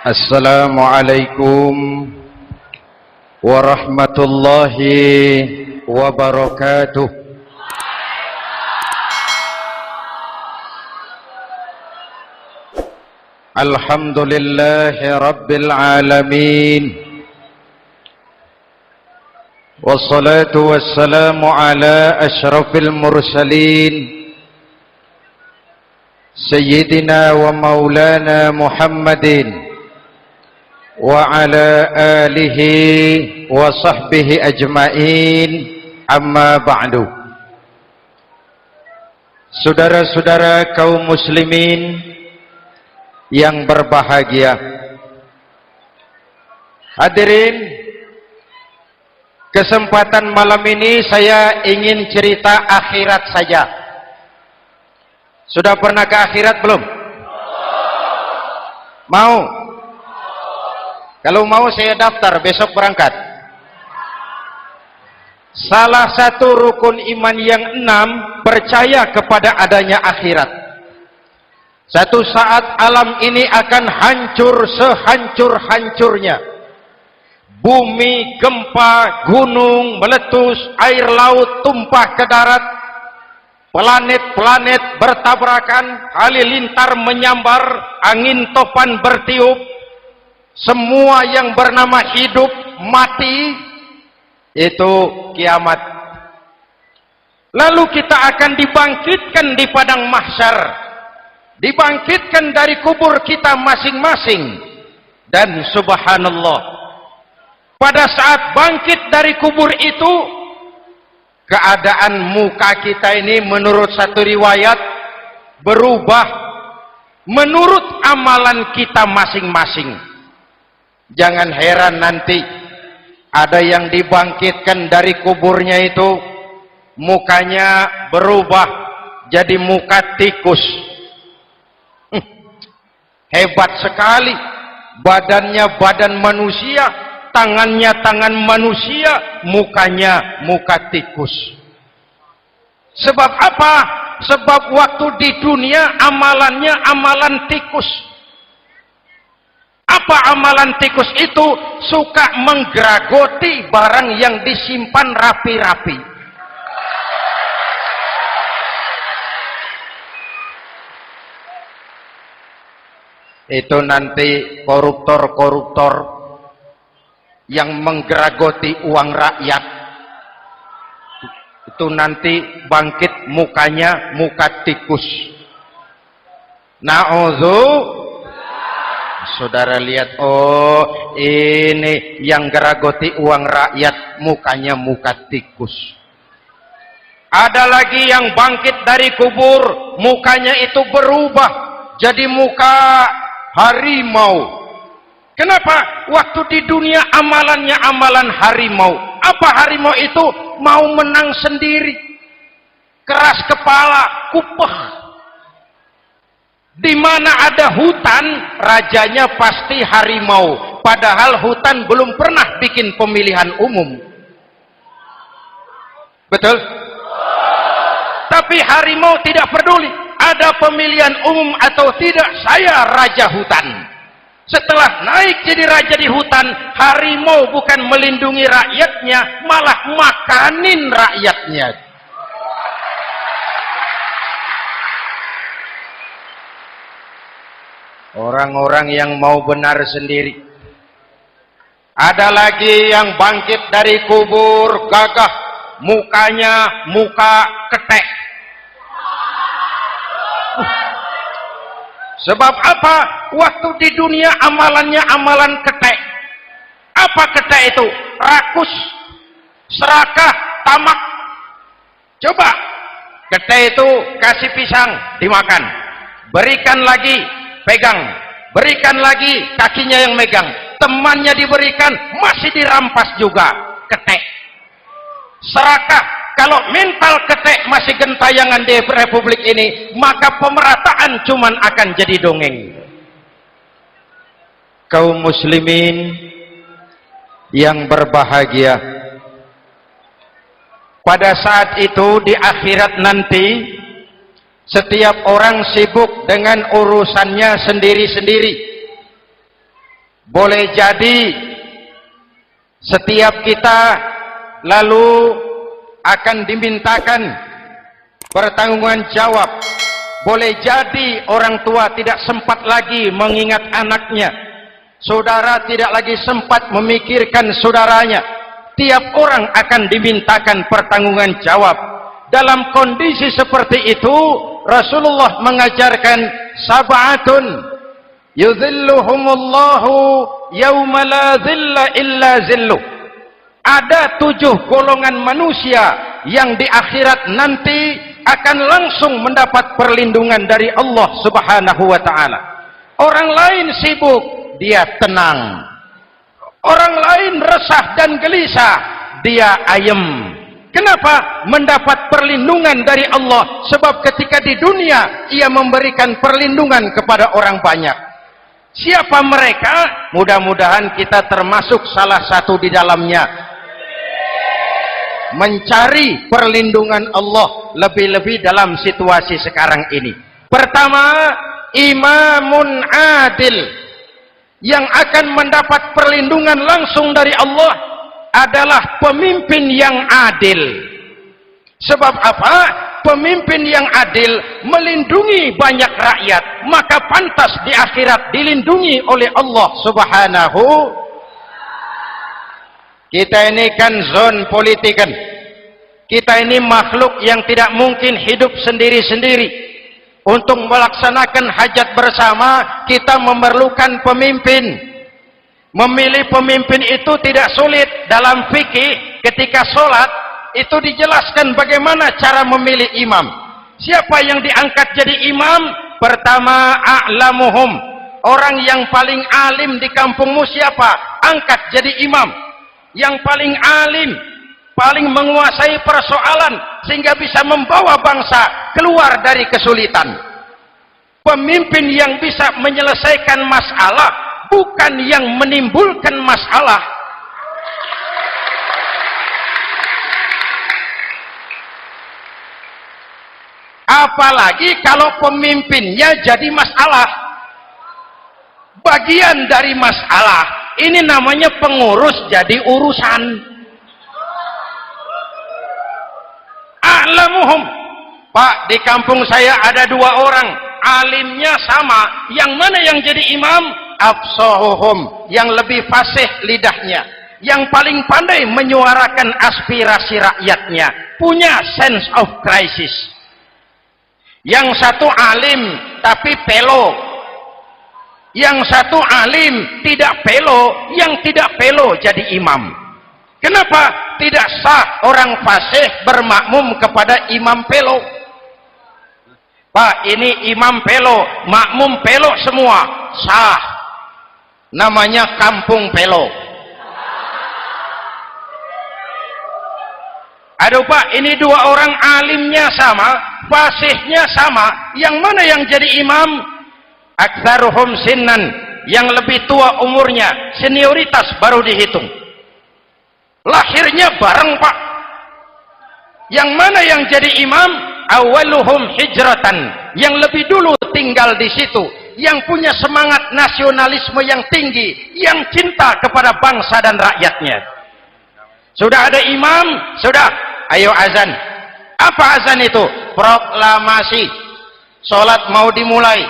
Assalamualaikum warahmatullahi wabarakatuh. Alhamdulillahi rabbil alamin. Wassalatu wassalamu ala asyrafil mursalin Sayyidina wa maulana Muhammadin wa ala alihi wa sahbihi ajma'in, amma ba'du. Saudara-saudara kaum muslimin yang berbahagia, hadirin, kesempatan malam ini saya ingin cerita akhirat saja. Sudah pernah ke akhirat belum? Mau? Kalau mau saya daftar, besok berangkat. Salah satu rukun iman yang 6, percaya kepada adanya akhirat. Satu saat alam ini akan hancur sehancur-hancurnya. Bumi, gempa, gunung, meletus, air laut tumpah ke darat. Planet-planet bertabrakan, halilintar menyambar, angin topan bertiup. Semua yang bernama hidup mati, itu kiamat. Lalu kita akan dibangkitkan di padang mahsyar, dibangkitkan dari kubur kita masing-masing. Dan subhanallah, pada saat bangkit dari kubur itu, keadaan muka kita ini menurut satu riwayat berubah menurut amalan kita masing-masing. Jangan heran nanti ada yang dibangkitkan dari kuburnya itu mukanya berubah jadi muka tikus. Hebat sekali, badannya badan manusia, tangannya tangan manusia, mukanya muka tikus. Sebab apa? Sebab waktu di dunia amalannya amalan tikus. Apa amalan tikus itu? Suka menggeragoti barang yang disimpan rapi-rapi. Itu nanti koruptor-koruptor yang menggeragoti uang rakyat, itu nanti bangkit mukanya muka tikus. Na'udzu. Saudara lihat, oh ini yang geragoti uang rakyat mukanya muka tikus. Ada lagi yang bangkit dari kubur, mukanya itu berubah jadi muka harimau. Kenapa? Waktu di dunia amalannya amalan harimau. Apa harimau itu? Mau menang sendiri, keras kepala, kupeh. Di mana ada hutan, rajanya pasti harimau. Padahal hutan belum pernah bikin pemilihan umum. Betul? Tapi harimau tidak peduli ada pemilihan umum atau tidak, saya raja hutan. Setelah naik jadi raja di hutan, harimau bukan melindungi rakyatnya, malah makanin rakyatnya. Orang-orang yang mau benar sendiri. Ada lagi yang bangkit dari kubur gagah, mukanya muka ketek. Sebab apa? Waktu di dunia amalannya amalan ketek. Apa ketek itu? Rakus, serakah, tamak. Coba, ketek itu kasih pisang, dimakan. Berikan lagi, pegang. Berikan lagi, kakinya yang megang. Temannya diberikan, masih dirampas juga. Ketek. Serakah. Kalau mental ketek masih gentayangan di republik ini, maka pemerataan cuman akan jadi dongeng. Kaum muslimin yang berbahagia, pada saat itu di akhirat nanti, setiap orang sibuk dengan urusannya sendiri-sendiri. boleh jadi setiap kita lalu akan dimintakan pertanggungjawaban jawab. Boleh jadi orang tua tidak sempat lagi mengingat anaknya, saudara tidak lagi sempat memikirkan saudaranya. Tiap orang akan dimintakan pertanggungjawaban jawab. Dalam kondisi seperti itu, Rasulullah mengajarkan sab'atun yudhilluhumullahu yawma la dhilla illa zilluh. Ada 7 golongan manusia yang di akhirat nanti akan langsung mendapat perlindungan dari Allah Subhanahu wa ta'ala. Orang lain sibuk, dia tenang. Orang lain resah dan gelisah, dia ayem. Kenapa? Mendapat perlindungan dari Allah. Sebab ketika di dunia ia memberikan perlindungan kepada orang banyak. Siapa mereka? Mudah-mudahan kita termasuk salah satu di dalamnya. Mencari perlindungan Allah lebih-lebih dalam situasi sekarang ini. Pertama, imamun adil. Yang akan mendapat perlindungan langsung dari Allah adalah pemimpin yang adil. Sebab apa? Pemimpin yang adil melindungi banyak rakyat, maka pantas di akhirat dilindungi oleh Allah Subhanahu. Kita ini kan zon politikan. Kita ini makhluk yang tidak mungkin hidup sendiri-sendiri. Untuk melaksanakan hajat bersama, kita memerlukan pemimpin. Memilih pemimpin itu tidak sulit. Dalam fikih, ketika sholat, itu dijelaskan bagaimana cara memilih imam. Siapa yang diangkat jadi imam? Pertama, a'lamuhum. Orang yang paling alim di kampungmu siapa? Angkat jadi imam. Yang paling alim, paling menguasai persoalan sehingga bisa membawa bangsa keluar dari kesulitan. Pemimpin yang bisa menyelesaikan masalah, bukan yang menimbulkan masalah. Apalagi kalau pemimpinnya jadi masalah, bagian dari masalah. Ini namanya pengurus jadi urusan. A'lamuhum. Pak, di kampung saya ada 2 orang, alimnya sama. Yang mana yang jadi imam? Afsahuhum, yang lebih fasih lidahnya, yang paling pandai menyuarakan aspirasi rakyatnya, punya sense of crisis. Yang satu alim tapi pelo. Yang satu alim tidak pelo, yang tidak pelo jadi imam. Kenapa? Tidak sah orang fasih bermakmum kepada imam pelo. Pak, ini imam pelo, makmum pelo semua, sah. Namanya kampung pelo. Aduh Pak, ini 2 orang alimnya sama, fasihnya sama, yang mana yang jadi imam? Aktsaruhum sinnan, yang lebih tua umurnya, senioritas baru dihitung. Lahirnya bareng Pak. Yang mana yang jadi imam? Awaluhum hijratan, yang lebih dulu tinggal di situ, yang punya semangat nasionalisme yang tinggi, yang cinta kepada bangsa dan rakyatnya. Sudah ada imam, sudah, ayo azan. Apa azan itu? Proklamasi. Salat mau dimulai.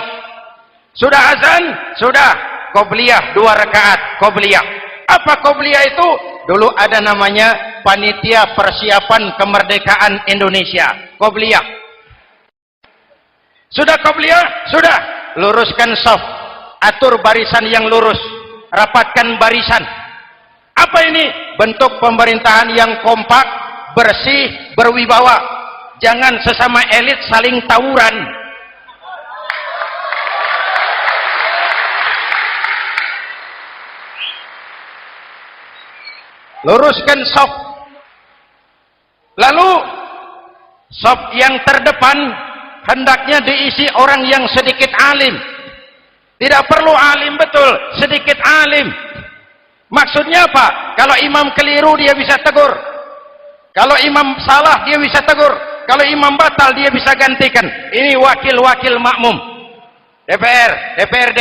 Sudah azan? Sudah. Qobliyah 2 rakaat. Qobliyah. Apa qobliyah itu? Dulu ada namanya Panitia Persiapan Kemerdekaan Indonesia. Qobliyah. Sudah qobliyah? Sudah. Luruskan shaf. Atur barisan yang lurus. Rapatkan barisan. Apa ini? Bentuk pemerintahan yang kompak, bersih, berwibawa. Jangan sesama elit saling tawuran. Luruskan shaf. Lalu shaf yang terdepan hendaknya diisi orang yang sedikit alim. Tidak perlu alim betul, sedikit alim. Maksudnya apa? Kalau imam keliru dia bisa tegur. Kalau imam salah dia bisa tegur. Kalau imam batal dia bisa gantikan. Ini wakil-wakil makmum. DPR, DPRD.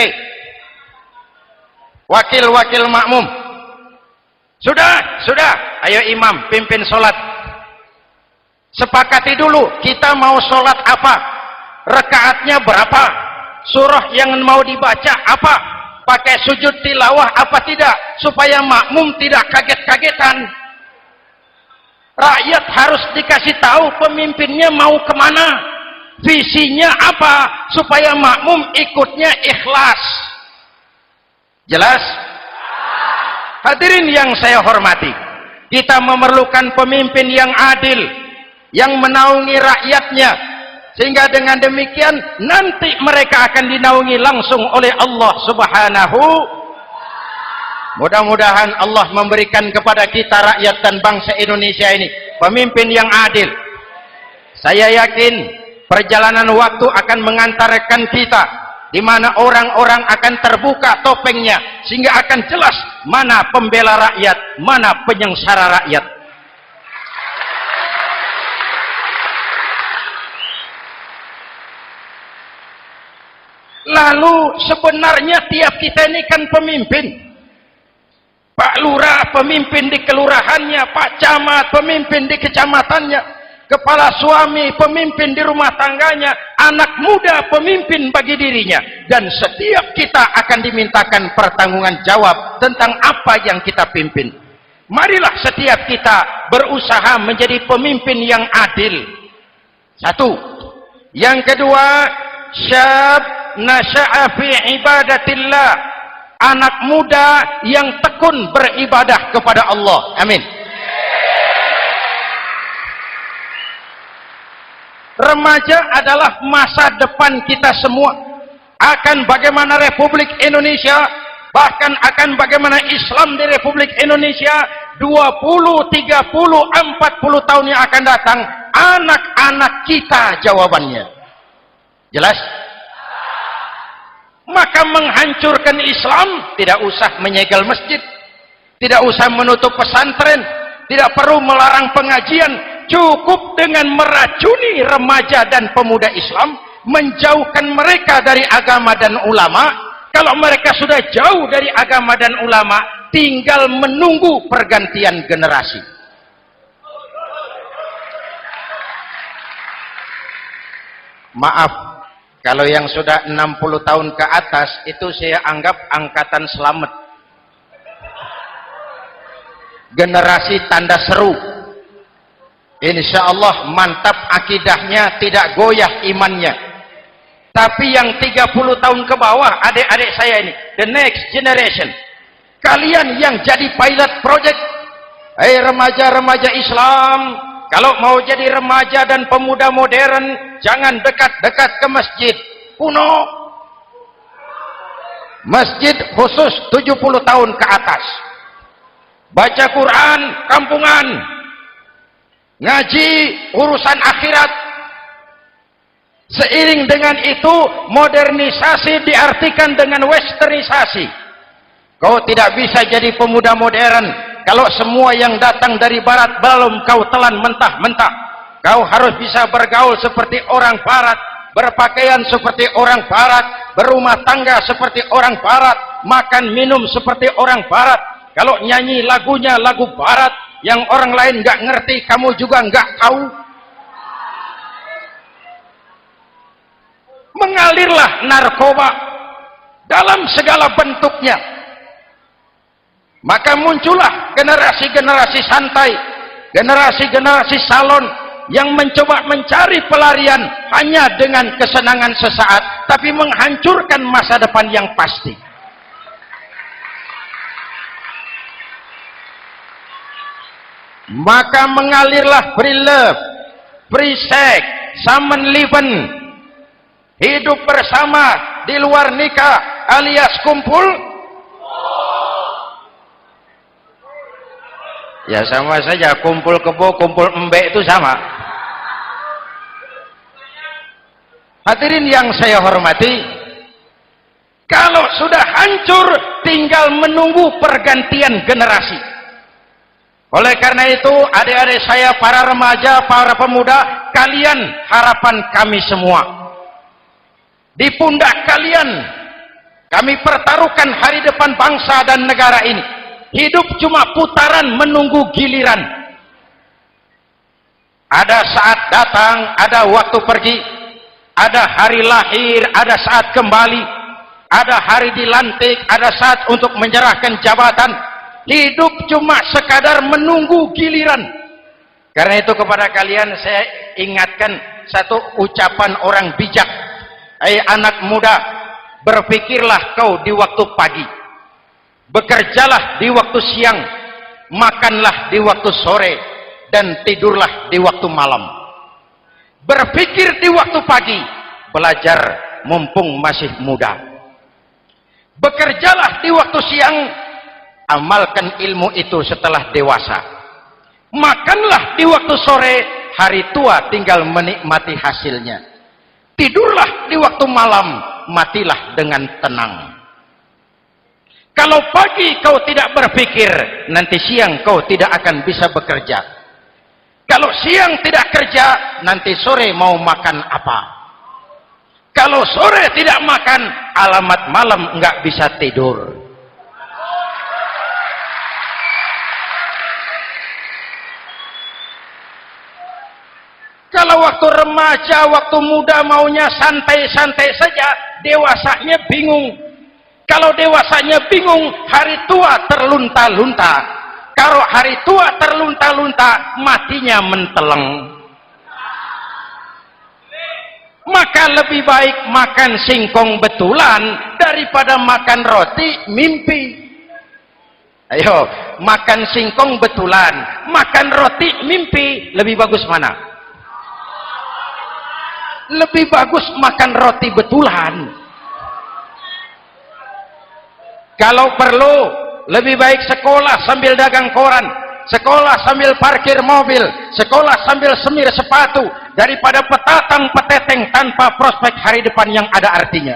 wakil-wakil makmum. Sudah, ayo imam pimpin sholat. Sepakati dulu kita mau sholat apa, rakaatnya berapa, surah yang mau dibaca apa, pakai sujud tilawah apa tidak, supaya makmum tidak kaget-kagetan. Rakyat harus dikasih tahu pemimpinnya mau kemana, visinya apa, supaya makmum ikutnya ikhlas. Jelas? Hadirin yang saya hormati, kita memerlukan pemimpin yang adil, yang menaungi rakyatnya, sehingga dengan demikian nanti mereka akan dinaungi langsung oleh Allah Subhanahu. Mudah-mudahan Allah memberikan kepada kita rakyat dan bangsa Indonesia ini pemimpin yang adil. Saya yakin perjalanan waktu akan mengantarkan kita di mana orang-orang akan terbuka topengnya, sehingga akan jelas mana pembela rakyat, mana penyengsara rakyat. Lalu sebenarnya tiap kita ini kan pemimpin. Pak Lurah pemimpin di kelurahannya, Pak Camat pemimpin di kecamatannya, kepala suami pemimpin di rumah tangganya, anak muda pemimpin bagi dirinya, dan setiap kita akan dimintakan pertanggungan jawab tentang apa yang kita pimpin. Marilah setiap kita berusaha menjadi pemimpin yang adil. Satu. Yang kedua, syab nasya'a fi ibadatillah, anak muda yang tekun beribadah kepada Allah. Amin. Remaja adalah masa depan kita semua. Akan bagaimana Republik Indonesia, bahkan akan bagaimana Islam di Republik Indonesia 20, 30, 40 tahun yang akan datang, anak-anak kita jawabannya. Jelas? Maka menghancurkan Islam tidak usah menyegel masjid, tidak usah menutup pesantren, tidak perlu melarang pengajian, cukup dengan meracuni remaja dan pemuda Islam, menjauhkan mereka dari agama dan ulama. Kalau mereka sudah jauh dari agama dan ulama, tinggal menunggu pergantian generasi. Maaf, kalau yang sudah 60 tahun ke atas, itu saya anggap angkatan selamat. Generasi tanda seru. Insya Allah mantap akidahnya, tidak goyah imannya. Tapi yang 30 tahun ke bawah, adik-adik saya ini, the next generation, kalian yang jadi pilot project, remaja-remaja Islam, kalau mau jadi remaja dan pemuda modern, jangan dekat-dekat ke masjid kuno. Masjid khusus 70 tahun ke atas. Baca Quran kampungan. Ngaji urusan akhirat. Seiring dengan itu, modernisasi diartikan dengan westernisasi. Kau tidak bisa jadi pemuda modern kalau semua yang datang dari barat belum kau telan mentah-mentah. Kau harus bisa bergaul seperti orang barat, berpakaian seperti orang barat, berumah tangga seperti orang barat, makan minum seperti orang barat. Kalau nyanyi lagunya lagu barat yang orang lain nggak ngerti, kamu juga nggak tahu. Mengalirlah narkoba dalam segala bentuknya. Maka muncullah generasi-generasi santai, generasi-generasi salon yang mencoba mencari pelarian hanya dengan kesenangan sesaat, tapi menghancurkan masa depan yang pasti. Maka mengalirlah free love, free sex, Samenleben, hidup bersama di luar nikah alias kumpul. Ya sama saja, kumpul kebo, kumpul embek itu sama. Hadirin yang saya hormati, kalau sudah hancur tinggal menunggu pergantian generasi. Oleh karena itu, adik-adik saya, para remaja, para pemuda, kalian harapan kami semua. Di pundak kalian Kami pertaruhkan hari depan bangsa dan negara ini. Hidup cuma putaran menunggu giliran. Ada saat datang, ada waktu pergi, ada hari lahir, ada saat kembali, ada hari dilantik, ada saat untuk menyerahkan jabatan. Hidup cuma sekadar menunggu giliran. Karena itu kepada kalian saya ingatkan satu ucapan orang bijak. Hai anak muda, berpikirlah kau di waktu pagi, bekerjalah di waktu siang, makanlah di waktu sore, dan tidurlah di waktu malam. Berpikir di waktu pagi, belajar mumpung masih muda. Bekerjalah di waktu siang, amalkan ilmu itu setelah dewasa. Makanlah di waktu sore, hari tua tinggal menikmati hasilnya. Tidurlah di waktu malam, matilah dengan tenang. Kalau pagi kau tidak berpikir, nanti siang kau tidak akan bisa bekerja. Kalau siang tidak kerja, nanti sore mau makan apa? Kalau sore tidak makan, alamat malam enggak bisa tidur. Kalau waktu remaja, waktu muda maunya santai-santai saja, dewasanya bingung. Kalau dewasanya bingung, hari tua terlunta-lunta. Kalau hari tua terlunta-lunta, matinya menteleng. Maka lebih baik makan singkong betulan daripada makan roti mimpi. Ayo, makan singkong betulan, makan roti mimpi, lebih bagus mana? Lebih bagus makan roti betulan. Kalau perlu, lebih baik sekolah sambil dagang koran, sekolah sambil parkir mobil, sekolah sambil semir sepatu, daripada petatang peteteng tanpa prospek hari depan yang ada artinya.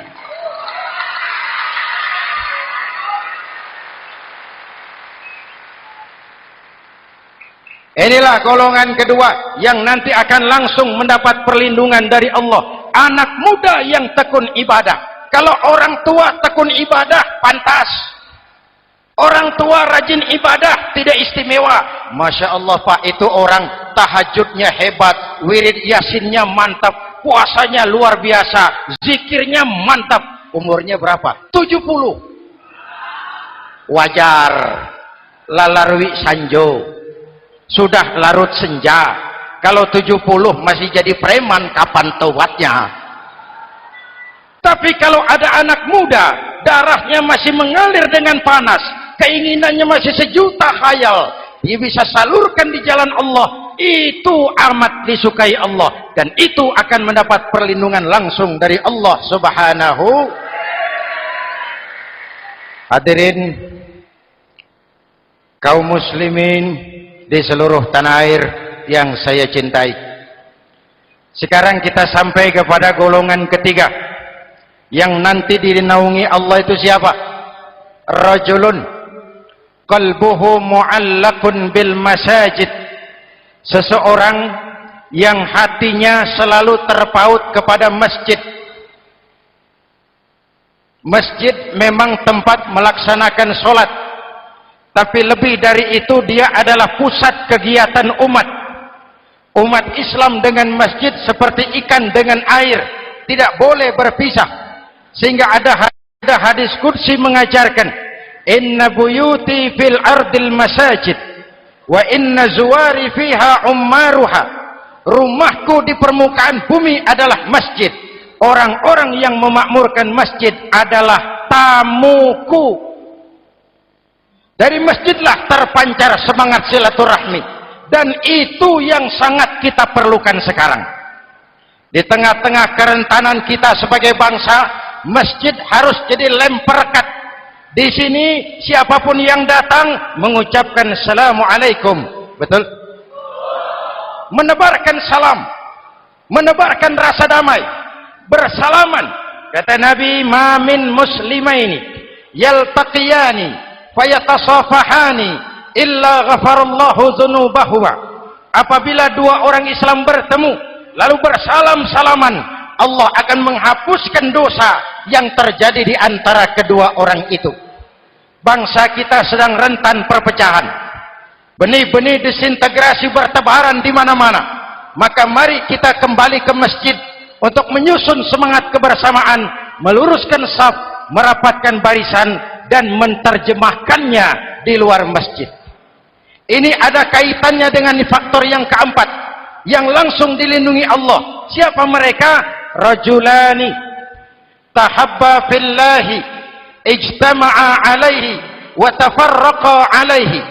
Inilah golongan kedua yang nanti akan langsung mendapat perlindungan dari Allah. Anak muda yang tekun ibadah. Kalau orang tua tekun ibadah, pantas. Orang tua rajin ibadah, tidak istimewa. Masya Allah Pak, itu orang tahajudnya hebat, wirid yasinnya mantap, puasanya luar biasa, zikirnya mantap. Umurnya berapa? 70. Wajar. Lalarwi sanjo. Sudah larut senja. Kalau 70 masih jadi preman, kapan tobatnya? Tapi kalau ada anak muda, darahnya masih mengalir dengan panas, keinginannya masih sejuta khayal, dia bisa salurkan di jalan Allah, itu amat disukai Allah, dan itu akan mendapat perlindungan langsung dari Allah Subhanahu. Hadirin kaum muslimin di seluruh tanah air yang saya cintai, sekarang kita sampai kepada golongan ketiga yang nanti dinaungi Allah. Itu siapa? Rajulun qalbuhu mu'allakun bil masajid. Seseorang yang hatinya selalu terpaut kepada masjid. Masjid memang tempat melaksanakan sholat, tapi lebih dari itu dia adalah pusat kegiatan umat. Umat Islam dengan masjid seperti ikan dengan air, tidak boleh berpisah. Sehingga ada hadis qudsi mengajarkan, inna buyuti fil ardil masajid wa inna zuwari fiha ummaruha. Rumahku di permukaan bumi adalah masjid. Orang-orang yang memakmurkan masjid adalah tamuku. Dari masjidlah terpancar semangat silaturahmi, dan itu yang sangat kita perlukan sekarang. Di tengah-tengah kerentanan kita sebagai bangsa, masjid harus jadi lem perekat. Di sini siapapun yang datang mengucapkan assalamualaikum, betul? Menebarkan salam, menebarkan rasa damai, bersalaman. Kata Nabi, ma min muslimaini yaltaqiyani fayatasafahani illa ghafarallahu dzunubahuma. Apabila dua orang Islam bertemu lalu bersalam-salaman, Allah akan menghapuskan dosa yang terjadi di antara kedua orang itu. Bangsa kita sedang rentan perpecahan. Benih-benih disintegrasi bertebaran di mana-mana. Maka mari kita kembali ke masjid untuk menyusun semangat kebersamaan, meluruskan saf, merapatkan barisan, dan menerjemahkannya di luar masjid. Ini ada kaitannya dengan faktor yang keempat, yang langsung dilindungi Allah. Siapa mereka? Rajulani tahabba fillahi ijtama'a alaihi wa tafarraqa alaihi.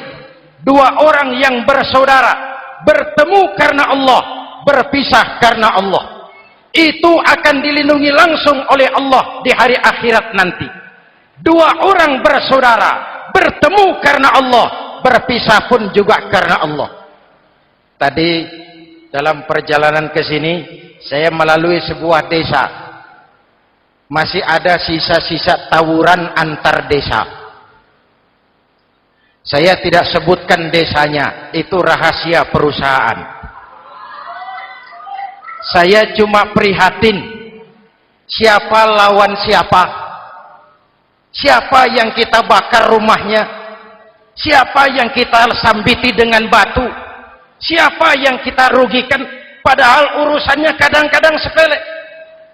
Dua orang yang bersaudara, bertemu karena Allah, berpisah karena Allah. Itu akan dilindungi langsung oleh Allah di hari akhirat nanti. Dua orang bersaudara, bertemu karena Allah, berpisah pun juga karena Allah. Tadi dalam perjalanan ke sini saya melalui sebuah desa. Masih ada sisa-sisa tawuran antar desa. Saya tidak sebutkan desanya, itu rahasia perusahaan. Saya cuma prihatin siapa lawan siapa, siapa yang kita bakar rumahnya, siapa yang kita sambiti dengan batu, siapa yang kita rugikan, padahal urusannya kadang-kadang sepele.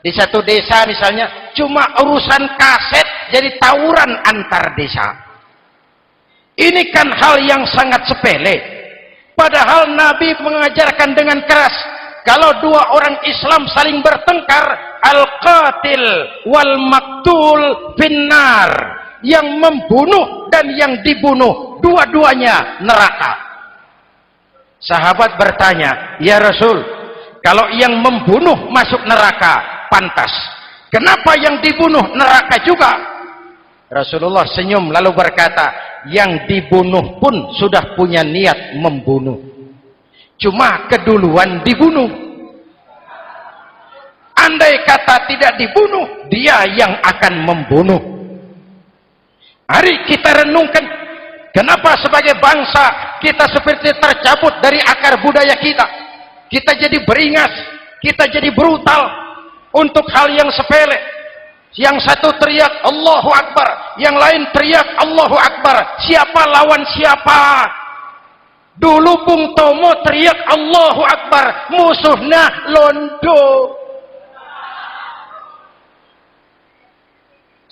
Di satu desa misalnya cuma urusan kaset jadi tawuran antar desa. Ini kan hal yang sangat sepele, padahal Nabi mengajarkan dengan keras, kalau dua orang Islam saling bertengkar, al-qatil wal maktul finnar, yang membunuh dan yang dibunuh dua-duanya neraka. Sahabat bertanya, ya Rasul, kalau yang membunuh masuk neraka pantas, kenapa yang dibunuh neraka juga? Rasulullah senyum lalu berkata, yang dibunuh pun sudah punya niat membunuh, cuma keduluan dibunuh. Andai kata tidak dibunuh, dia yang akan membunuh. Mari kita renungkan, kenapa sebagai bangsa kita seperti tercabut dari akar budaya kita. Kita jadi beringas, kita jadi brutal untuk hal yang sepele. Yang satu teriak Allahu Akbar, yang lain teriak Allahu Akbar. Siapa lawan siapa? Dulu Bung Tomo teriak Allahu Akbar, musuhnya londo.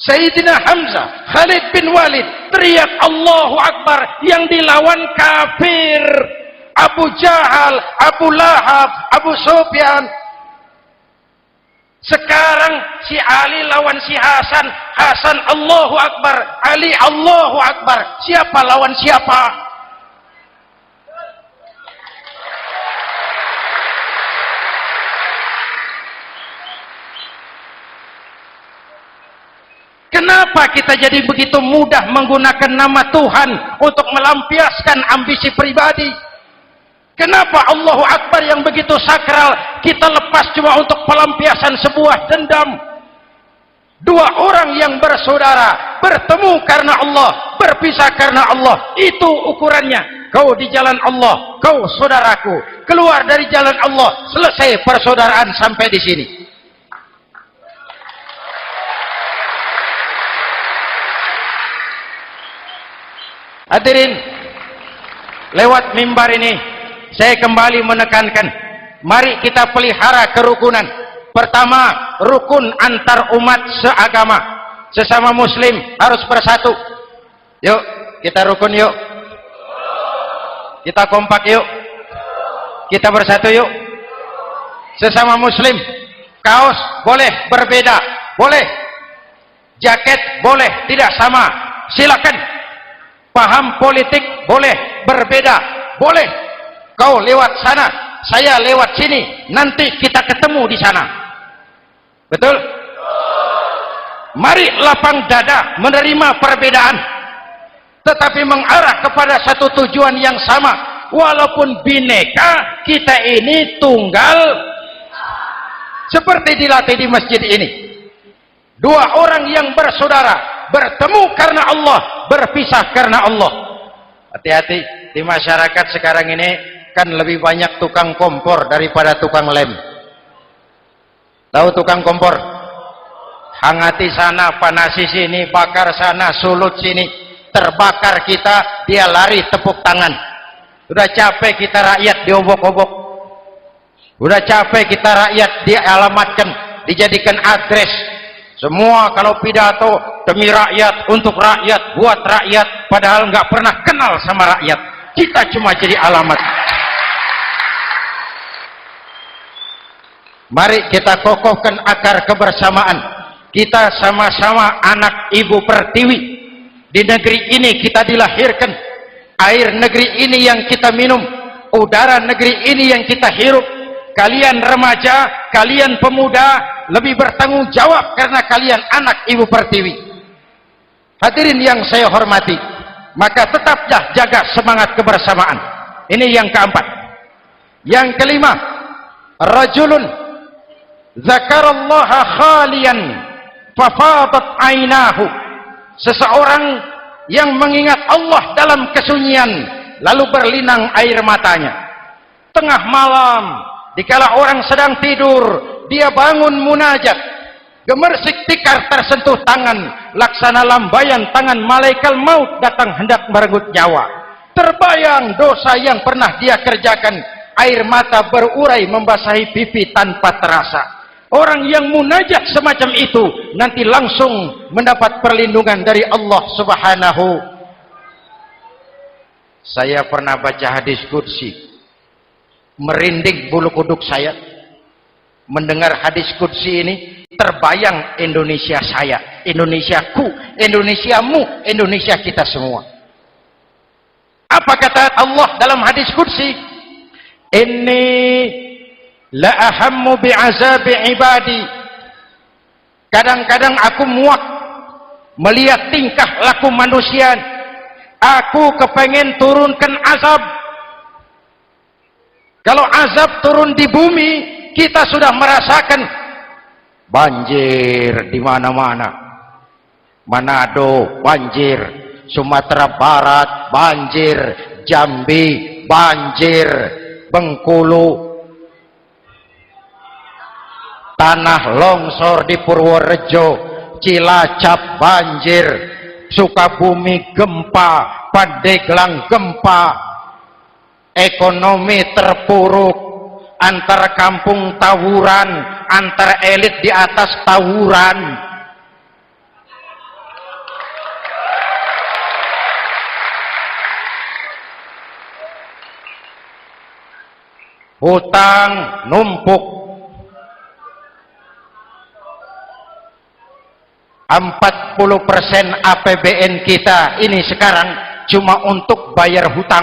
Sayyidina Hamzah, Khalid bin Walid teriak Allahu Akbar, yang dilawan kafir. Abu Jahal, Abu Lahab, Abu Sufyan. Sekarang si Ali lawan si Hasan, Hasan Allahu Akbar, Ali Allahu Akbar. Siapa lawan siapa? Kenapa kita jadi begitu mudah menggunakan nama Tuhan untuk melampiaskan ambisi pribadi? Kenapa Allahu Akbar yang begitu sakral kita lepas cuma untuk pelampiasan sebuah dendam? Dua orang yang bersaudara, bertemu karena Allah, berpisah karena Allah. Itu ukurannya. Kau di jalan Allah, kau saudaraku. Keluar dari jalan Allah, selesai persaudaraan sampai di sini. Hadirin, lewat mimbar ini saya kembali menekankan, mari kita pelihara kerukunan. Pertama, rukun antar umat seagama, sesama muslim harus bersatu. Yuk kita rukun, yuk kita kompak, yuk kita bersatu, yuk. Sesama muslim, kaos boleh berbeda, boleh, jaket boleh tidak sama, silakan. Paham politik boleh berbeda, boleh. Kau lewat sana, saya lewat sini, nanti kita ketemu di sana. Betul? Mari lapang dada menerima perbedaan, tetapi mengarah kepada satu tujuan yang sama. Walaupun bineka, kita ini tunggal, seperti dilatih di masjid ini. Dua orang yang bersaudara, bertemu karena Allah, berpisah karena Allah. Hati-hati, di masyarakat sekarang ini kan lebih banyak tukang kompor daripada tukang lem. Tahu tukang kompor? hangati sana, panasi sini, bakar sana, sulut sini, terbakar kita, dia lari tepuk tangan. Udah capek kita rakyat diobok-obok, udah capek kita rakyat dialamatkan, dijadikan address. Semua kalau pidato demi rakyat, untuk rakyat, buat rakyat, padahal nggak pernah kenal sama rakyat. Kita cuma jadi alamat. Mari kita kokohkan akar kebersamaan. Kita sama-sama anak Ibu Pertiwi. Di negeri ini kita dilahirkan. Air negeri ini yang kita minum. Udara negeri ini yang kita hirup. Kalian remaja, kalian pemuda, lebih bertanggung jawab karena kalian anak Ibu Pertiwi. Hadirin yang saya hormati, maka tetaplah jaga semangat kebersamaan. Ini yang keempat. Yang kelima, rajulun zakarallaha khalian fafadat ainahu. Seseorang yang mengingat Allah dalam kesunyian lalu berlinang air matanya. Tengah malam, dikala orang sedang tidur, dia bangun munajat, gemersik tikar tersentuh tangan, laksana lambayan tangan malaikat maut datang hendak merenggut nyawa. Terbayang dosa yang pernah dia kerjakan, air mata berurai membasahi pipi tanpa terasa. Orang yang munajat semacam itu nanti langsung mendapat perlindungan dari Allah Subhanahu. Saya pernah baca hadis qudsi, merinding bulu kuduk saya mendengar hadis qudsi ini. Terbayang Indonesia saya, Indonesiaku, Indonesiamu, Indonesia kita semua. Apa kata Allah dalam hadis qudsi? Inni la ahammu bi'azabi ibadi. Kadang-kadang aku muak melihat tingkah laku manusia. Aku kepengen turunkan azab. Kalau azab turun di bumi, kita sudah merasakan banjir di mana-mana. Manado banjir, Sumatera Barat banjir, Jambi banjir, Bengkulu, tanah longsor di Purworejo, Cilacap banjir, Sukabumi gempa, Pandeglang gempa, ekonomi terpuruk, antar kampung tawuran, antar elit di atas tawuran. Hutang numpuk. 40% APBN kita ini sekarang cuma untuk bayar hutang.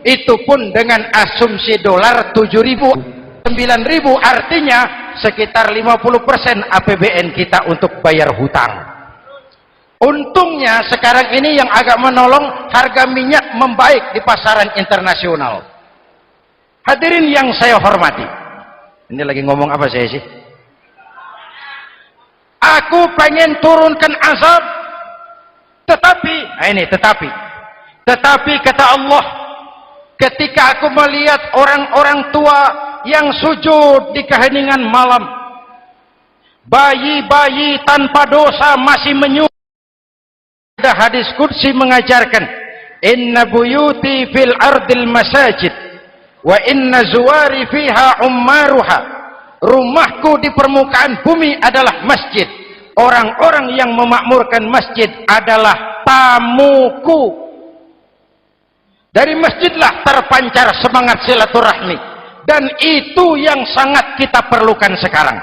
Itu pun dengan asumsi dolar 7.000, 9.000, artinya sekitar 50% APBN kita untuk bayar hutang. Untungnya sekarang ini yang agak menolong, harga minyak membaik di pasaran internasional. Hadirin yang saya hormati, ini lagi ngomong apa saya sih? Aku pengen turunkan azab, tetapi kata Allah, ketika aku melihat orang-orang tua yang sujud di keheningan malam, bayi-bayi tanpa dosa masih menyujud. Ada hadis qudsi mengajarkan, inna buyuti fil ardil masajid wa inna zuwari fiha ummaruha. Rumahku di permukaan bumi adalah masjid. Orang-orang yang memakmurkan masjid adalah tamuku. Dari masjidlah terpancar semangat silaturahmi, dan itu yang sangat kita perlukan sekarang.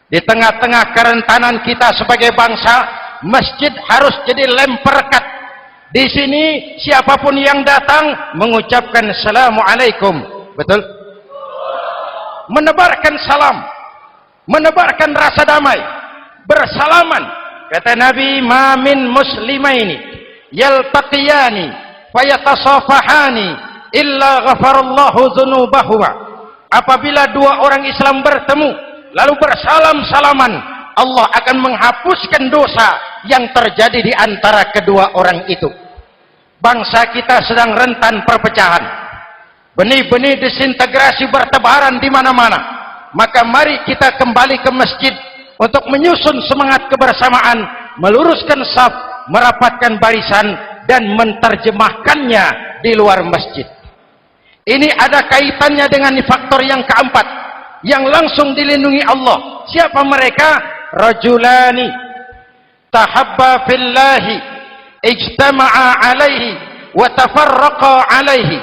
Di tengah-tengah kerentanan kita sebagai bangsa, masjid harus jadi lem perekat. Di sini siapapun yang datang mengucapkan assalamualaikum, betul? Menebarkan salam, menebarkan rasa damai, bersalaman. Kata Nabi, ma min muslimaini yaltaqiyani fayatasafahani illa ghafarallahu dzunubahuma. Apabila dua orang Islam bertemu lalu bersalam-salaman, Allah akan menghapuskan dosa yang terjadi di antara kedua orang itu. Bangsa kita sedang rentan perpecahan. Benih-benih disintegrasi bertebaran di mana-mana. Maka mari kita kembali ke masjid untuk menyusun semangat kebersamaan, meluruskan saf, merapatkan barisan, dan menerjemahkannya di luar masjid. Ini ada kaitannya dengan faktor yang keempat, yang langsung dilindungi Allah. Siapa mereka? Rajulani tahabba fillahi ijtama'a alaihi wa tafarraqa alaihi.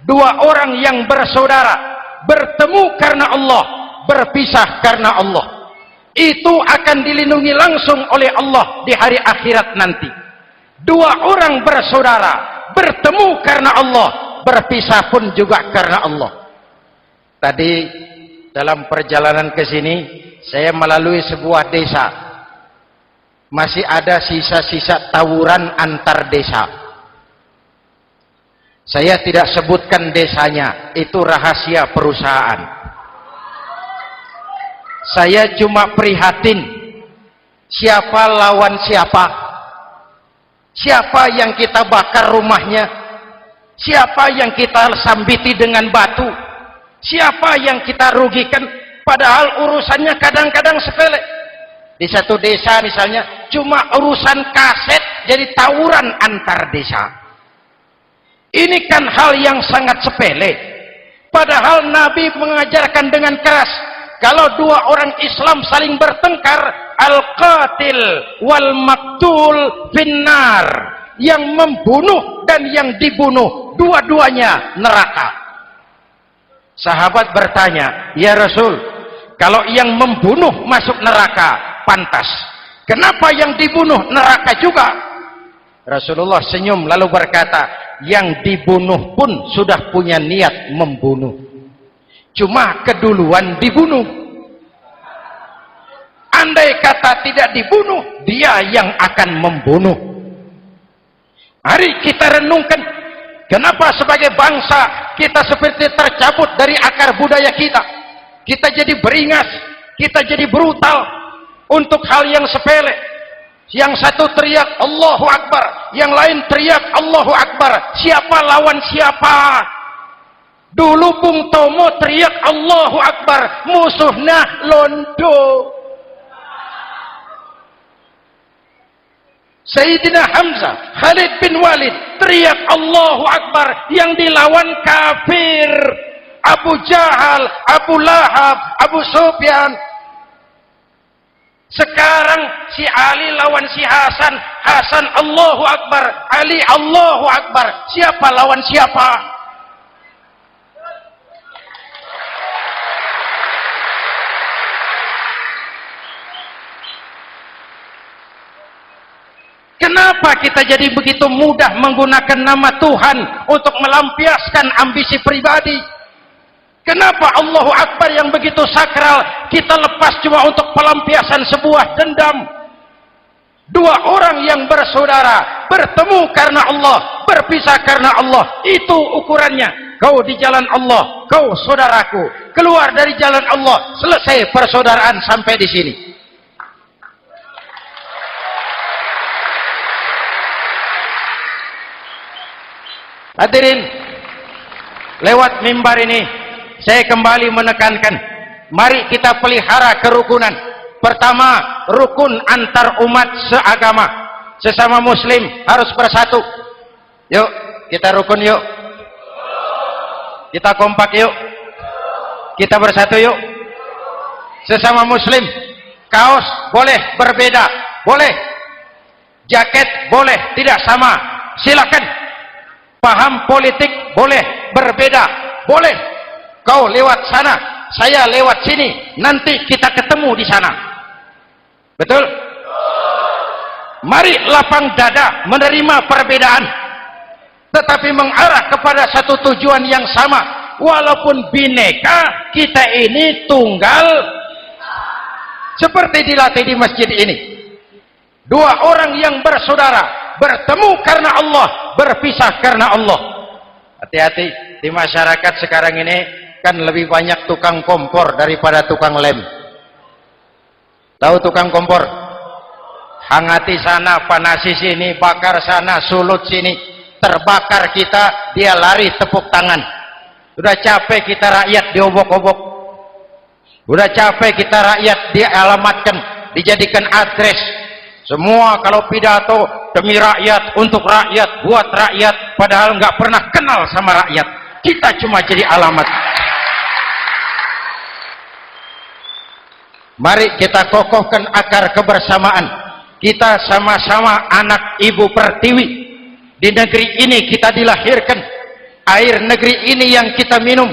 Dua orang yang bersaudara, bertemu karena Allah, berpisah karena Allah. Itu akan dilindungi langsung oleh Allah di hari akhirat nanti. Dua orang bersaudara, bertemu karena Allah, berpisah pun juga karena Allah. Tadi dalam perjalanan ke sini saya melalui sebuah desa. Masih ada sisa-sisa tawuran antar desa. Saya tidak sebutkan desanya, itu rahasia perusahaan. Saya cuma prihatin siapa lawan siapa, siapa yang kita bakar rumahnya, siapa yang kita sambiti dengan batu, siapa yang kita rugikan, padahal urusannya kadang-kadang sepele. Di satu desa misalnya cuma urusan kaset jadi tawuran antar desa. Ini kan hal yang sangat sepele, padahal Nabi mengajarkan dengan keras, kalau dua orang Islam saling bertengkar, al-qatil wal maktul finnar, yang membunuh dan yang dibunuh dua-duanya neraka. Sahabat bertanya, ya Rasul, kalau yang membunuh masuk neraka pantas, kenapa yang dibunuh neraka juga? Rasulullah senyum lalu berkata, yang dibunuh pun sudah punya niat membunuh, cuma keduluan dibunuh. Andai kata tidak dibunuh, dia yang akan membunuh. Mari kita renungkan, kenapa sebagai bangsa kita seperti tercabut dari akar budaya kita. Kita jadi beringas, kita jadi brutal untuk hal yang sepele. Yang satu teriak Allahu Akbar, yang lain teriak Allahu Akbar. Siapa lawan siapa? Dulu Bung Tomo teriak Allahu Akbar, musuhnya londo. Sayyidina Hamzah, Khalid bin Walid teriak Allahu Akbar, yang dilawan kafir. Abu Jahal, Abu Lahab, Abu Sufyan. Sekarang si Ali lawan si Hasan, Hasan Allahu Akbar, Ali Allahu Akbar. Siapa lawan siapa? Kenapa kita jadi begitu mudah menggunakan nama Tuhan untuk melampiaskan ambisi pribadi? Kenapa Allahu Akbar yang begitu sakral kita lepas cuma untuk pelampiasan sebuah dendam? Dua orang yang bersaudara, bertemu karena Allah, berpisah karena Allah. Itu ukurannya. Kau di jalan Allah, kau saudaraku. Keluar dari jalan Allah, selesai persaudaraan sampai di sini. Hadirin, lewat mimbar ini saya kembali menekankan, mari kita pelihara kerukunan. Pertama, rukun antar umat seagama, sesama muslim harus bersatu. Yuk kita rukun, yuk kita kompak, yuk kita bersatu, yuk. Sesama muslim, kaos boleh berbeda, boleh, jaket boleh tidak sama, silakan. Paham politik boleh berbeda, boleh. Kau lewat sana, saya lewat sini, nanti kita ketemu di sana. Betul? Mari lapang dada menerima perbedaan, tetapi mengarah kepada satu tujuan yang sama. Walaupun bineka, kita ini tunggal. Seperti dilatih di masjid ini. Dua orang yang bersaudara, bertemu karena Allah, berpisah karena Allah. Hati-hati, di masyarakat sekarang ini kan lebih banyak tukang kompor daripada tukang lem. Tahu tukang kompor? Hangati sana, panasi sini, bakar sana, sulut sini. Terbakar kita, dia lari tepuk tangan. Sudah capek kita rakyat diobok-obok. Udah capek kita rakyat dialamatkan, dijadikan address. Semua kalau pidato demi rakyat, untuk rakyat, buat rakyat, padahal nggak pernah kenal sama rakyat. Kita cuma jadi alamat. Mari kita kokohkan akar kebersamaan. Kita sama-sama anak Ibu Pertiwi. Di negeri ini kita dilahirkan. Air negeri ini yang kita minum,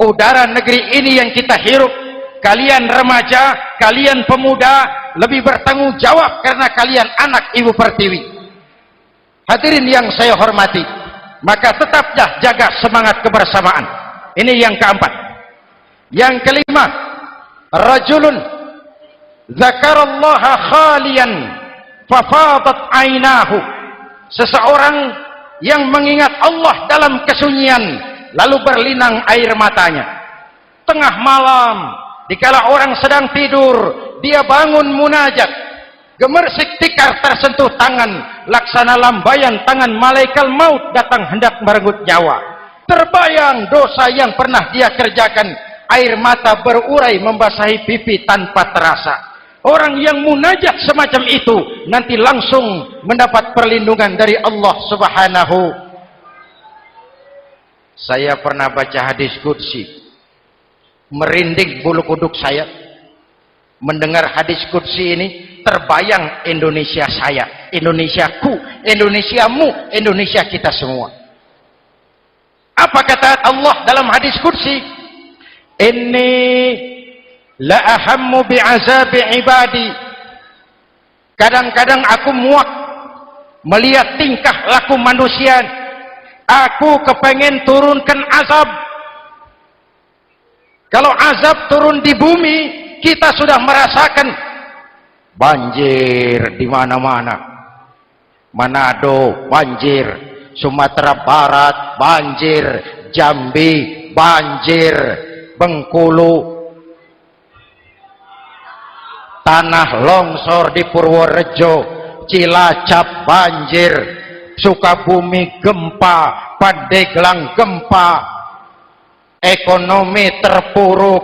udara negeri ini yang kita hirup. Kalian remaja, kalian pemuda lebih bertanggung jawab karena kalian anak Ibu Pertiwi. Hadirin yang saya hormati, maka tetaplah jaga semangat kebersamaan. Ini yang keempat. Yang kelima, rajulun dzakarallaha khalian fafadat ainahu. Seseorang yang mengingat Allah dalam kesunyian lalu berlinang air matanya. Tengah malam, dikala orang sedang tidur, dia bangun munajat, gemersik tikar tersentuh tangan, laksana lambaian tangan malaikat maut datang hendak merenggut nyawa. Terbayang dosa yang pernah dia kerjakan, air mata berurai membasahi pipi tanpa terasa. Orang yang munajat semacam itu nanti langsung mendapat perlindungan dari Allah Subhanahu. Saya pernah baca hadis qudsi, merinding bulu kuduk saya mendengar hadis qudsi ini. Terbayang Indonesia saya, Indonesiaku, Indonesiamu, Indonesia kita semua. Apa kata Allah dalam hadis qudsi? Inni la ahammu bi'azabi ibadi. Kadang-kadang aku muak melihat tingkah laku manusia. Aku kepengen turunkan azab. Kalau azab turun di bumi, kita sudah merasakan banjir di mana-mana. Manado banjir, Sumatera Barat banjir, Jambi banjir, Bengkulu, tanah longsor di Purworejo, Cilacap banjir, Sukabumi gempa, Pandeglang gempa, ekonomi terpuruk,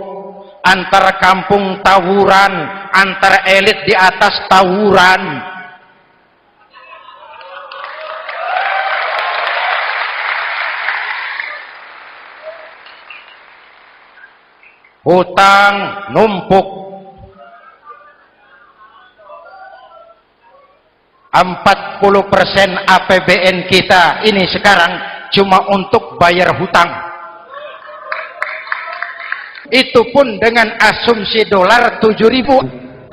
antar kampung tawuran, antar elit di atas tawuran. Hutang numpuk. 40% APBN kita ini sekarang cuma untuk bayar hutang. Itu pun dengan asumsi dolar 7.000, 9.000,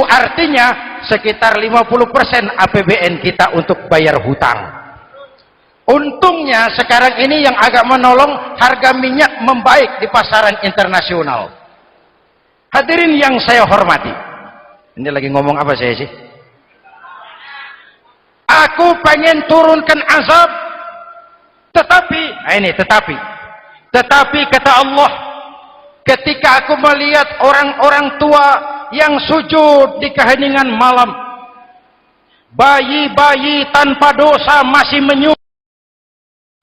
artinya sekitar 50% APBN kita untuk bayar hutang. Untungnya sekarang ini yang agak menolong, harga minyak membaik di pasaran internasional. Hadirin yang saya hormati, ini lagi ngomong apa saya sih? Aku pengen turunkan azab, tetapi kata Allah, ketika aku melihat orang-orang tua yang sujud di keheningan malam, bayi-bayi tanpa dosa masih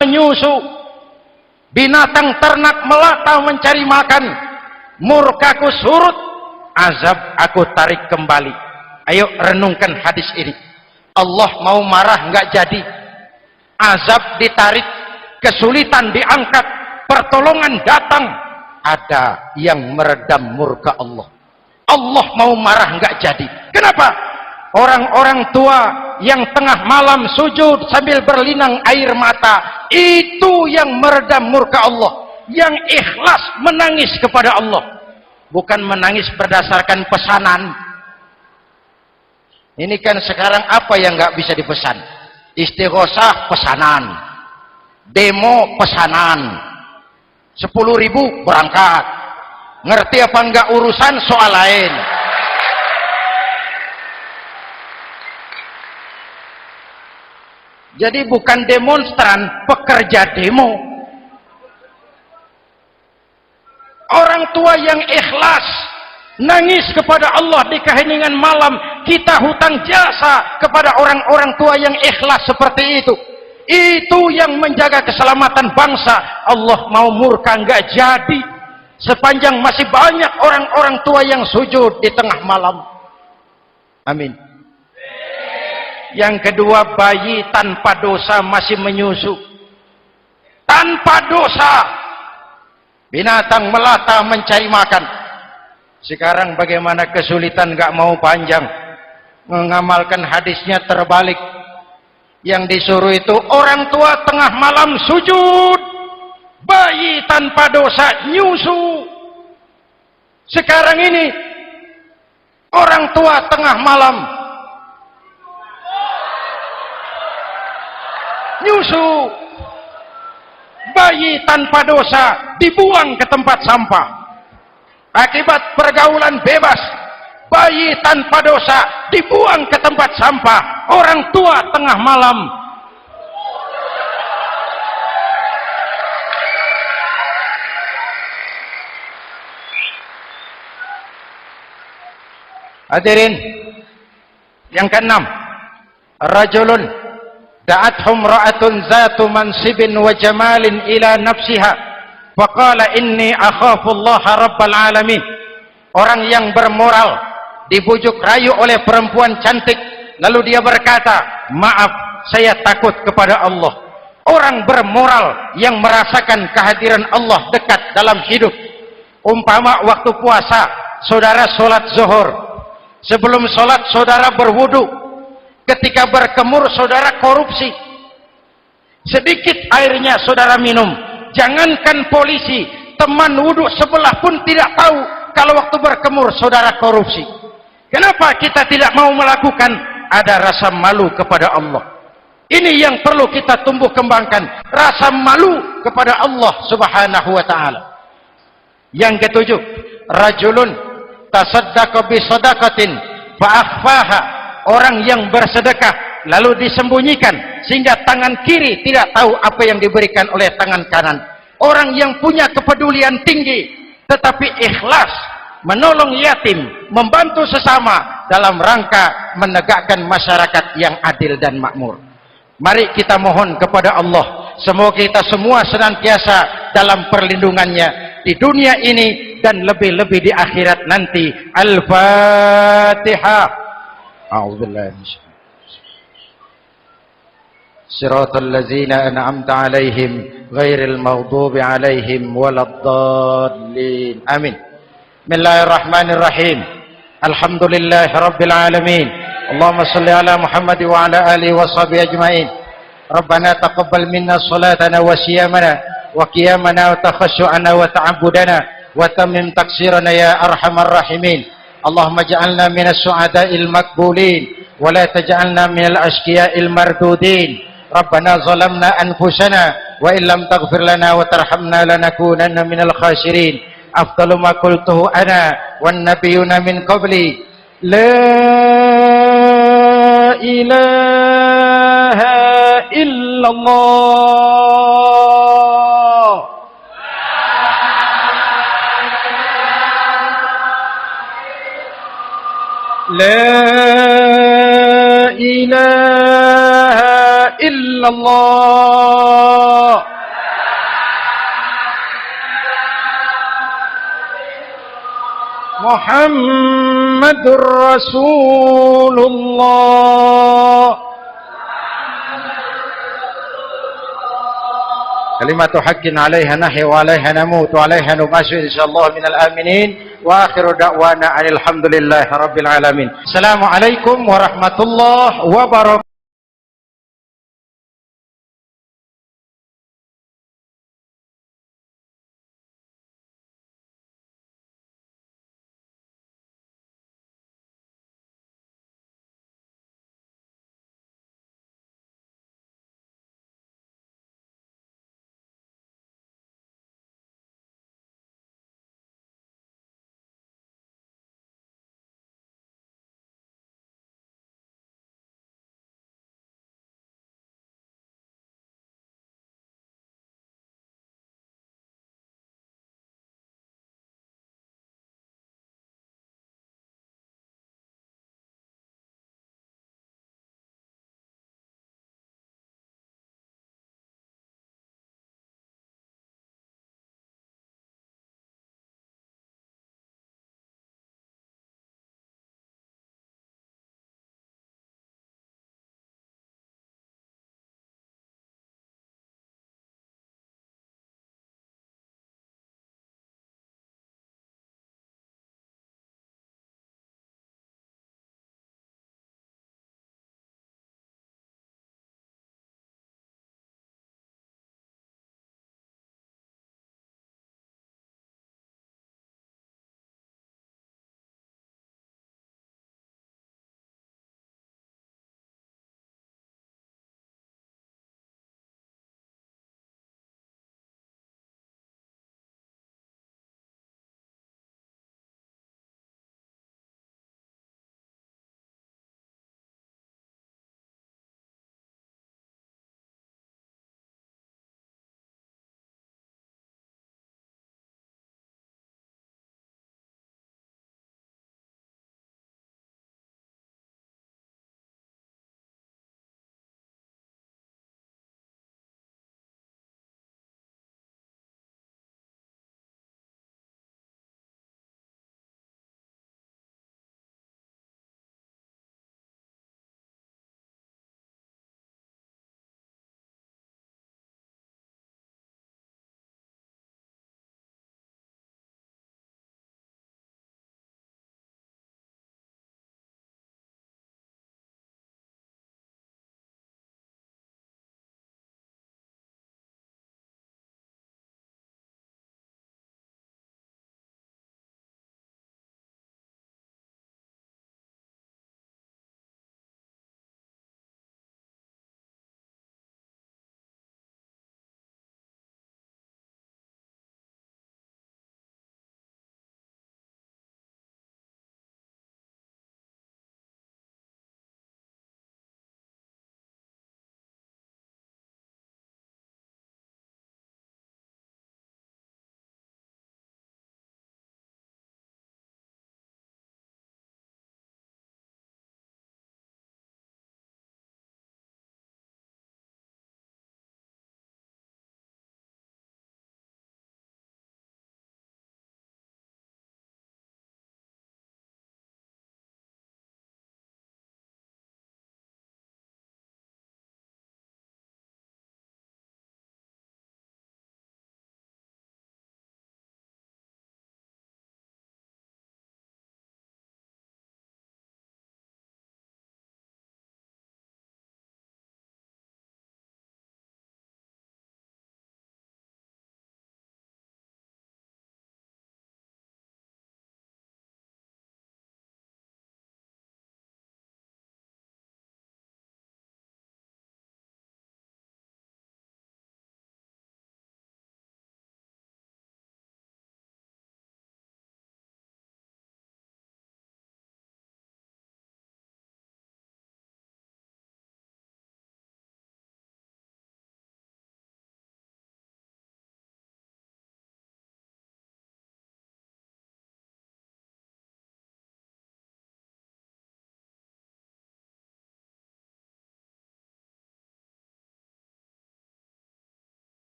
menyusu, binatang ternak melata mencari makan, murkaku surut, azab aku tarik kembali. Ayo renungkan hadis ini. Allah mau marah nggak jadi, azab ditarik, kesulitan diangkat, pertolongan datang, ada yang meredam murka Allah. Allah mau marah nggak jadi. Kenapa? Orang-orang tua yang tengah malam sujud sambil berlinang air mata, itu yang meredam murka Allah, yang ikhlas menangis kepada Allah, bukan menangis berdasarkan pesanan. Ini kan sekarang apa yang nggak bisa dipesan? Istighosah pesanan, demo pesanan, 10.000 berangkat. Ngerti apa enggak urusan soal lain. Jadi bukan demonstran, pekerja demo. Orang tua yang ikhlas nangis kepada Allah di keheningan malam, kita hutang jasa kepada orang-orang tua yang ikhlas seperti itu. Itu yang menjaga keselamatan bangsa. Allah mau murka nggak jadi. sepanjang masih banyak orang-orang tua yang sujud di tengah malam. Amin. Yang kedua, bayi tanpa dosa masih menyusu. Tanpa dosa. Binatang melata mencari makan. Sekarang bagaimana kesulitan gak mau panjang. Mengamalkan hadisnya terbalik. Yang disuruh itu orang tua tengah malam sujud. Bayi tanpa dosa nyusu. Sekarang ini orang tua tengah malam nyusu, bayi tanpa dosa dibuang ke tempat sampah. Akibat pergaulan bebas, bayi tanpa dosa dibuang ke tempat sampah. Orang tua tengah malam hadirin. Yang keenam, rajulun da'athum ra'atun zatu mansibin wa jamalin ila nafsiha faqala inni akhafu Allah rabbal alamin. Orang yang bermoral dibujuk rayu oleh perempuan cantik, lalu dia berkata, maaf, saya takut kepada Allah. Orang bermoral yang merasakan kehadiran Allah dekat dalam hidup. Umpama waktu puasa, saudara sholat zuhur, sebelum sholat saudara berwudu, ketika berkemur saudara korupsi, sedikit airnya saudara minum. Jangankan polisi, teman wudhu sebelah pun tidak tahu kalau waktu berkemur saudara korupsi. Kenapa kita tidak mau melakukan? Ada rasa malu kepada Allah. Ini yang perlu kita tumbuh kembangkan, rasa malu kepada Allah subhanahu wa ta'ala. Yang ketujuh, rajulun tasaddaqa bi sadaqatin fa akhfaha. Orang yang bersedekah lalu disembunyikan sehingga tangan kiri tidak tahu apa yang diberikan oleh tangan kanan. Orang yang punya kepedulian tinggi tetapi ikhlas menolong yatim, membantu sesama dalam rangka menegakkan masyarakat yang adil dan makmur. Mari kita mohon kepada Allah, semoga kita semua senantiasa dalam perlindungannya di dunia ini dan lebih-lebih di akhirat nanti. Al-Fatihah. أعوذ بالله من الشيطان صراط الذين أنعمت عليهم غير المغضوب عليهم ولا الضالين آمين. بسم الله الرحمن الرحيم. الحمد لله رب العالمين. اللهم صل على محمد وعلى آله وصحبه أجمعين. ربنا تقبل منا صلاتنا وصيامنا وقيامنا وتخشعنا وتعبدنا وتمم تقصيرنا يا أرحم الراحمين. اللهم اجعلنا من السعداء المقبولين ولا تجعلنا من الأشقياء المردودين. ربنا ظلمنا أنفسنا وإن لم تغفر لنا وترحمنا لنكونن من الخاسرين. أفضل ما قلته أنا والنبيون من قبلي لا إله إلا الله لا إله إلا الله محمد رسول الله. كلمة حق عليها نحيا وعليها نموت وعليها نبعث إن شاء الله من الآمنين. وآخر دعوانا أن الحمد لله رب العالمين. السلام عليكم ورحمة الله وبركاته.